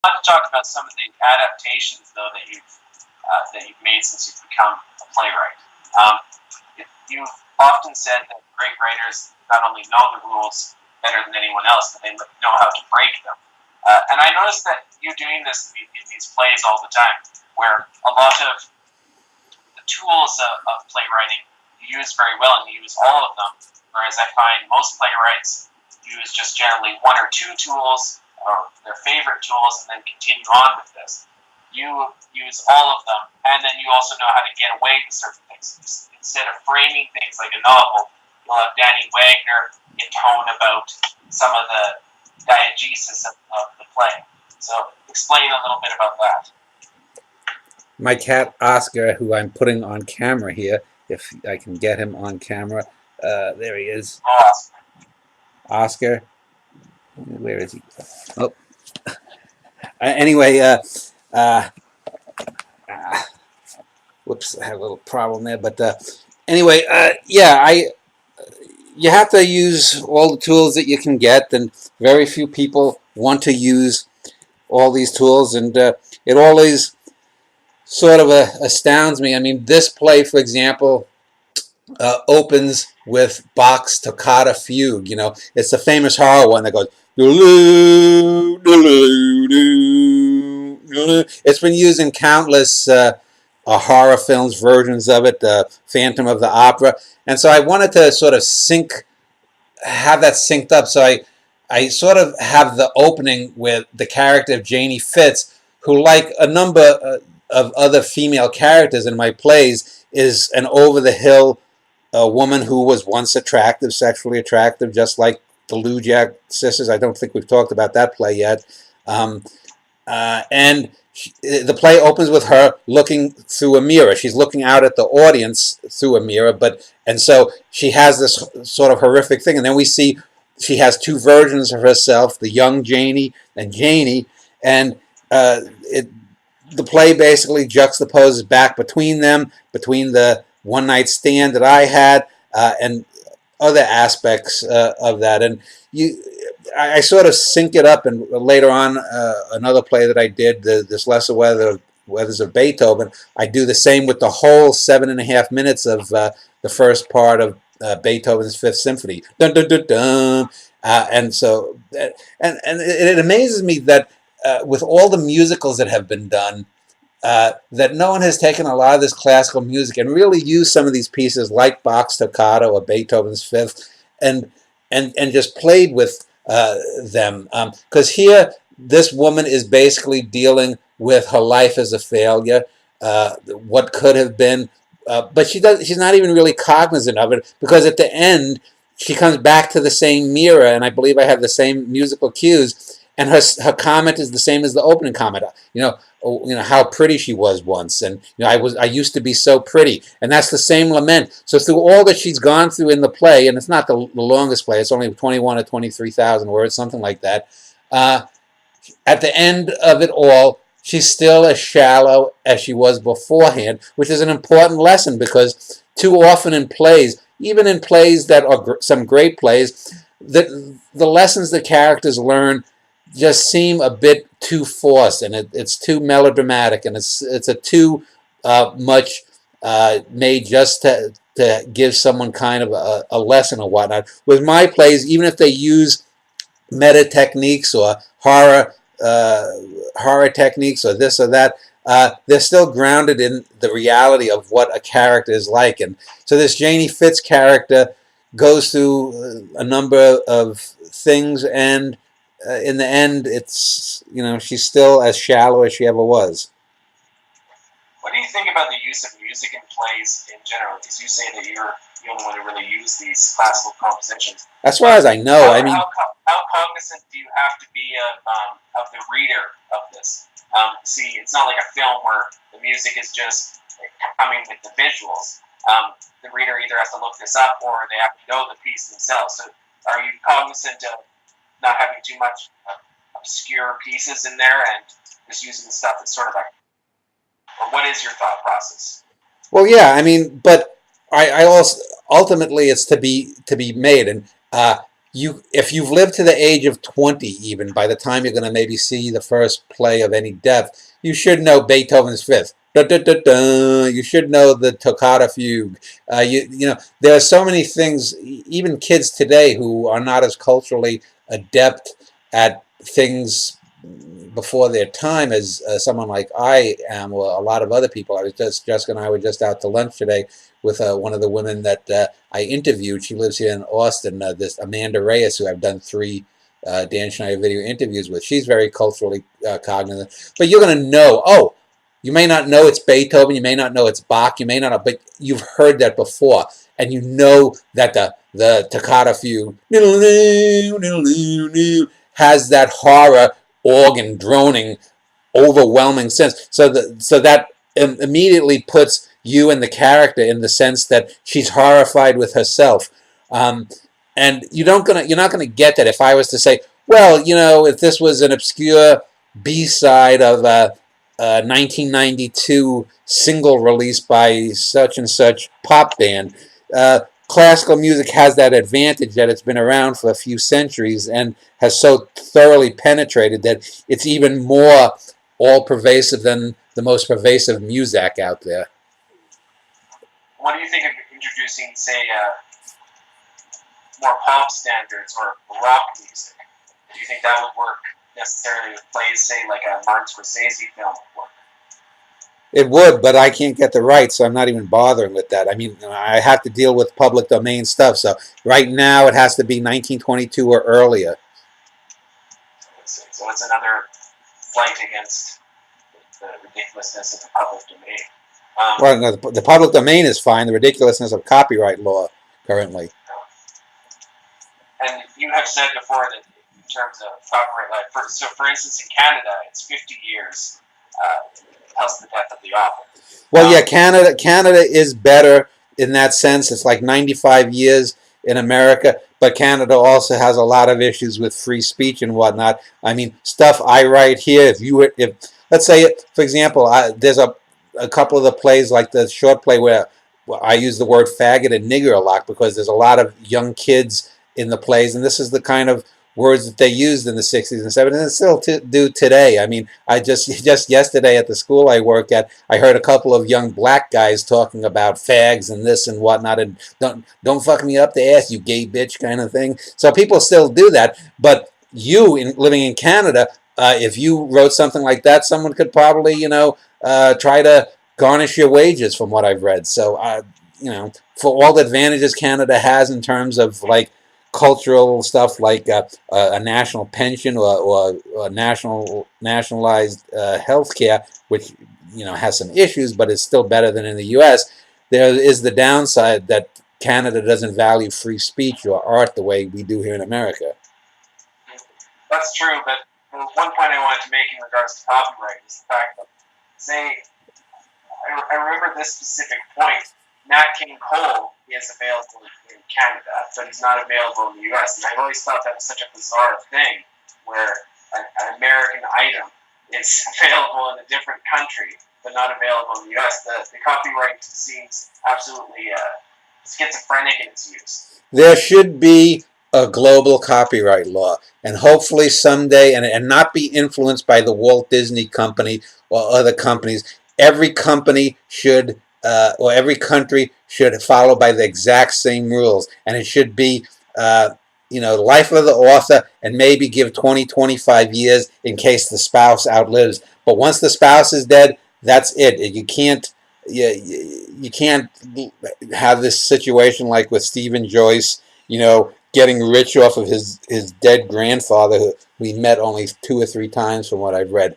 I want to talk about some of the adaptations, though, that you've made since you've become a playwright. Um, you've often said that great writers not only know the rules better than anyone else, but they know how to break them. And I noticed that you're doing this in these plays all the time, where a lot of the tools of playwriting you use very well, and you use all of them, whereas I find most playwrights use just generally one or two tools, or their favorite tools, and then continue on with this. You use all of them, and then you also know how to get away with certain things. Instead of framing things like a novel, you'll have Danny Wagner intone about some of the diegesis of the play. So explain a little bit about that. My cat Oscar, who I'm putting on camera here, if I can get him on camera. There he is. Awesome. Oscar. Where is he? Oh. Anyway, whoops, I have a little problem there. But anyway, yeah, you have to use all the tools that you can get, and very few people want to use all these tools, and it always sort of astounds me. I mean, this play, for example, opens with Bach's Toccata Fugue. You know, it's the famous horror one that goes. It's been used in countless horror films, versions of it, Phantom of the Opera, and so I wanted to sort of have that synced up. So I sort of have the opening with the character of Janie Fitz, who, like a number of other female characters in my plays, is an over-the-hill woman who was once attractive, sexually attractive, just like the Lujack sisters. I don't think we've talked about that play yet. And the play opens with her looking through a mirror. She's looking out at the audience through a mirror, and so she has this sort of horrific thing. And then we see she has two versions of herself, the young Janie and Janie, and the play basically juxtaposes back between them, between the one-night stand that I had and other aspects of that. And I sort of sync it up, and later on, another play that I did, this Lesser Weathers of Beethoven, I do the same with the whole 7.5 minutes of the first part of Beethoven's Fifth Symphony. Dun, dun, dun, dun. And so, and it amazes me that with all the musicals that have been done, that no one has taken a lot of this classical music and really used some of these pieces like Bach's Toccata or Beethoven's Fifth, and just played with them. Because here, this woman is basically dealing with her life as a failure, what could have been, but she's not even really cognizant of it, because at the end she comes back to the same mirror, and I believe I have the same musical cues, and her comment is the same as the opening comment. How pretty she was once, and I used to be so pretty, and that's the same lament. So through all that she's gone through in the play, and it's not the longest play, it's only 21 or 23,000 words, something like that. At the end of it all, she's still as shallow as she was beforehand, which is an important lesson, because too often in plays, even in plays that are some great plays, the lessons the characters learn just seem a bit too forced, and it's too melodramatic, and it's a too much made just to give someone kind of a lesson or whatnot. With my plays, even if they use meta techniques or horror techniques or this or that, they're still grounded in the reality of what a character is like. And so this Janie Fitz character goes through a number of things, and in the end, it's she's still as shallow as she ever was. What do you think about the use of music in plays in general? Because you say that you're the only one who really use these classical compositions. As far as I know, how cognizant do you have to be of the reader of this? See, it's not like a film where the music is just coming with the visuals. The reader either has to look this up, or they have to know the piece themselves. So, are you cognizant of not having too much obscure pieces in there, and just using the stuff that's sort of like, or what is your thought process? Well, yeah, but I also ultimately it's to be made, and if you've lived to the age of 20, even by the time you're going to maybe see the first play of any depth, you should know Beethoven's Fifth. Da, da, da, da. You should know the Toccata Fugue. You know, there are so many things. Even kids today who are not as culturally adept at things before their time as someone like I am, or a lot of other people. I was Jessica and I were just out to lunch today with one of the women that I interviewed. She lives here in Austin. This Amanda Reyes, who I've done 3 Dan Schneider video interviews with. She's very culturally cognizant. But you're going to know. Oh, you may not know it's Beethoven. You may not know it's Bach. You may not know, but you've heard that before, and you know that the Toccata Fugue has that horror organ droning, overwhelming sense. So that immediately puts you and the character in the sense that she's horrified with herself, and you're not gonna get that if I was to say, well, you know, if this was an obscure B-side of a 1992 single released by such and such pop band. Classical music has that advantage that it's been around for a few centuries and has so thoroughly penetrated that it's even more all-pervasive than the most pervasive music out there. What do you think of introducing, say, more pop standards or rock music? Do you think that would work necessarily with plays, say, like a Martin Scorsese film would work? It would, but I can't get the rights, so I'm not even bothering with that. I mean, I have to deal with public domain stuff, so right now it has to be 1922 or earlier. So it's another fight against the ridiculousness of the public domain. Well, no, the public domain is fine. The ridiculousness of copyright law currently. And you have said before that in terms of copyright law, so for instance, in Canada, it's 50 years plus the death of the author. Well, yeah, Canada is better in that sense. It's like 95 years in America, but Canada also has a lot of issues with free speech and whatnot. I mean, stuff I write here. If let's say, for example, there's a couple of the plays, like the short play where I use the word faggot and nigger a lot because there's a lot of young kids in the plays, and this is the kind of words that they used in the 60s and 70s and still do today. I mean, I just yesterday at the school I work at, I heard a couple of young black guys talking about fags and this and whatnot, and don't fuck me up the ass, you gay bitch, kind of thing. So people still do that, but you, living in Canada, if you wrote something like that, someone could probably, try to garnish your wages, from what I've read. So, for all the advantages Canada has in terms of, like, cultural stuff like a national pension or nationalized health care, which has some issues, but is still better than in the U.S. There is the downside that Canada doesn't value free speech or art the way we do here in America. That's true, but one point I wanted to make in regards to copyright is the fact that, say, I remember this specific point. Nat King Cole is available in Canada, but he's not available in the U.S. And I've always thought that was such a bizarre thing, where an American item is available in a different country, but not available in the U.S. The copyright seems absolutely schizophrenic in its use. There should be a global copyright law, and hopefully someday, and not be influenced by the Walt Disney Company or other companies. Every company should or every country should follow by the exact same rules, and it should be life of the author, and maybe give 20-25 years in case the spouse outlives. But once the spouse is dead, that's it. You can't have this situation like with Stephen Joyce, getting rich off of his dead grandfather, who we met only 2 or 3 times from what I've read.